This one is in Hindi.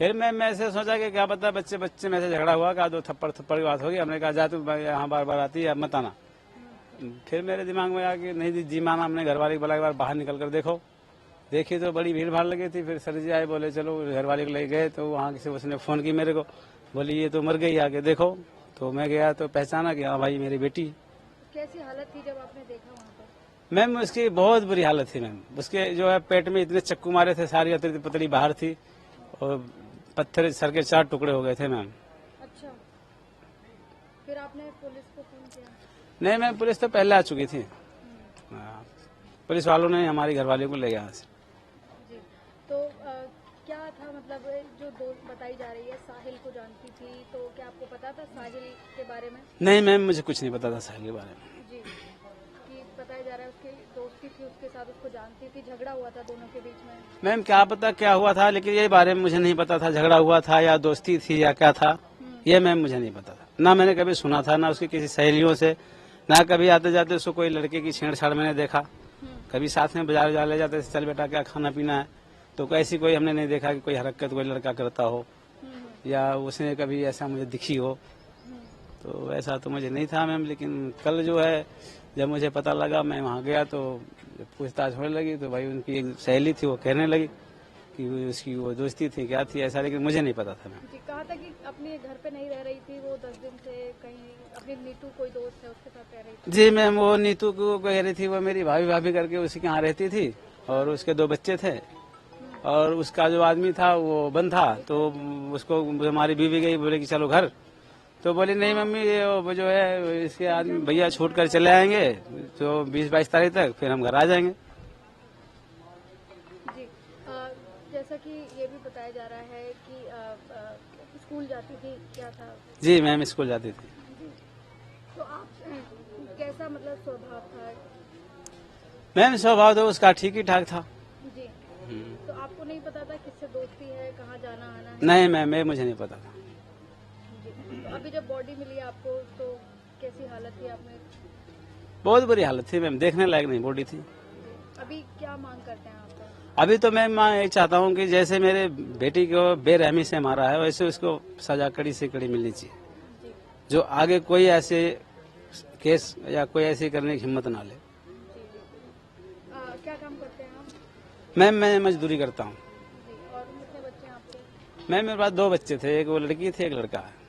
फिर मैं ऐसे सोचा कि क्या पता बच्चे बच्चे में से झगड़ा हुआ, का 2 थप्पड़ की बात होगी। हमने कहा जा तू यहाँ बार बार आती है, अब मत आना। फिर मेरे दिमाग में आया कि नहीं जी माना, हमने घर वाले को बोला एक बार बाहर निकल कर देखो। देखी तो बड़ी भीड़ भाड़ लगी थी। फिर सर जी आए, बोले चलो, घर वाले को ले गए। तो वहाँ से उसने फोन की मेरे को, बोली ये तो मर गई, आके देखो। तो मैं गया तो पहचाना कि हाँ भाई मेरी बेटी। कैसी हालत थी जब आपने देखा वहाँ पर? मैम उसकी बहुत बुरी हालत थी मैम। उसके जो है पेट में इतने चक्कू मारे थे, सारी अतरी पतली बाहर थी और पत्थर सर के 4 टुकड़े हो गए थे मैम। अच्छा, फिर आपने पुलिस को फोन किया? नहीं मैम, पुलिस तो पहले आ चुकी थी। हाँ, पुलिस वालों ने हमारी घरवाली को ले गया यहाँ से। जी, तो क्या था मतलब जो दोस्त बताई जा रही है साहिल को जानती थी, तो क्या आपको पता था साहिल के बारे में? नहीं मैम, मुझे कुछ नहीं पता था साहिल के बारे में। जी, कि बताया जा रहा है उसकी दोस्ती थी उसके साथ, उसको जानती थी, झगड़ा हुआ था दोनों के बीच में। मैम क्या पता क्या हुआ था, लेकिन ये बारे में मुझे नहीं पता था, झगड़ा हुआ था या दोस्ती थी या क्या था, ये मैम मुझे नहीं पता था। ना मैंने कभी सुना था, ना उसकी किसी सहेलियों से, ना कभी आते जाते उसको कोई लड़के की छेड़छाड़ मैंने देखा। कभी साथ में बाजार ले जाते, चल बेटा क्या खाना पीना है, तो ऐसी कोई हमने नहीं देखा कि कोई हरकत कोई लड़का करता हो या उसने कभी ऐसा मुझे दिखी हो। तो ऐसा तो मुझे नहीं था मैम। लेकिन कल जो है जब मुझे पता लगा, मैं वहाँ गया तो जब पूछताछ होने लगी तो भाई उनकी एक सहेली थी, वो कहने लगी कि उसकी वो दोस्ती थी क्या थी ऐसा, लेकिन मुझे नहीं पता था मैम। जी, कहा था कि अपने घर पे नहीं रह रही थी वो 10 दिन से, कहीं अपनी नीतू कोई दोस्त है उसके साथ रह रही थी। जी मैम, वो नीतू को कह रही थी, वो मेरी भाभी भाभी करके उसी के यहाँ रहती थी और उसके 2 बच्चे थे और उसका जो आदमी था वो बंद था। तो उसको हमारी बीवी गई, बोले कि चलो घर। तो बोली नहीं मम्मी, ये वो जो है इसके आदमी भैया छूट कर चले आएंगे तो 20-22 तारीख तक, फिर हम घर आ जाएंगे। जी, जैसा कि ये भी बताया जा रहा है कि स्कूल जाती थी, क्या था? जी मैम, स्कूल जाती थी। तो आप कैसा मतलब स्वभाव था? मैम स्वभाव तो उसका ठीक ही ठाक था। जी, तो आपको नहीं पता था किससे दोस्ती है, कहाँ जाना आना है? नहीं मैम, ये मुझे नहीं पता था। जी, तो अभी जब बॉडी मिली आपको तो कैसी हालत थी आपने? बहुत बुरी हालत थी मैम, देखने लायक नहीं बॉडी थी। अभी क्या मांग करते हैं आप? अभी तो मैं ये चाहता हूँ कि जैसे मेरे बेटी को बेरहमी से मारा है, वैसे उसको सजा कड़ी से कड़ी मिलनी चाहिए, जी, जो आगे कोई ऐसे केस या कोई ऐसी करने की हिम्मत ना ले। क्या काम करते हैं आप? मैम मैं मजदूरी करता हूँ। जी, और कितने बच्चे हैं आपके? मैम मेरे पास 2 बच्चे थे, एक वो लड़की थी, एक लड़का है।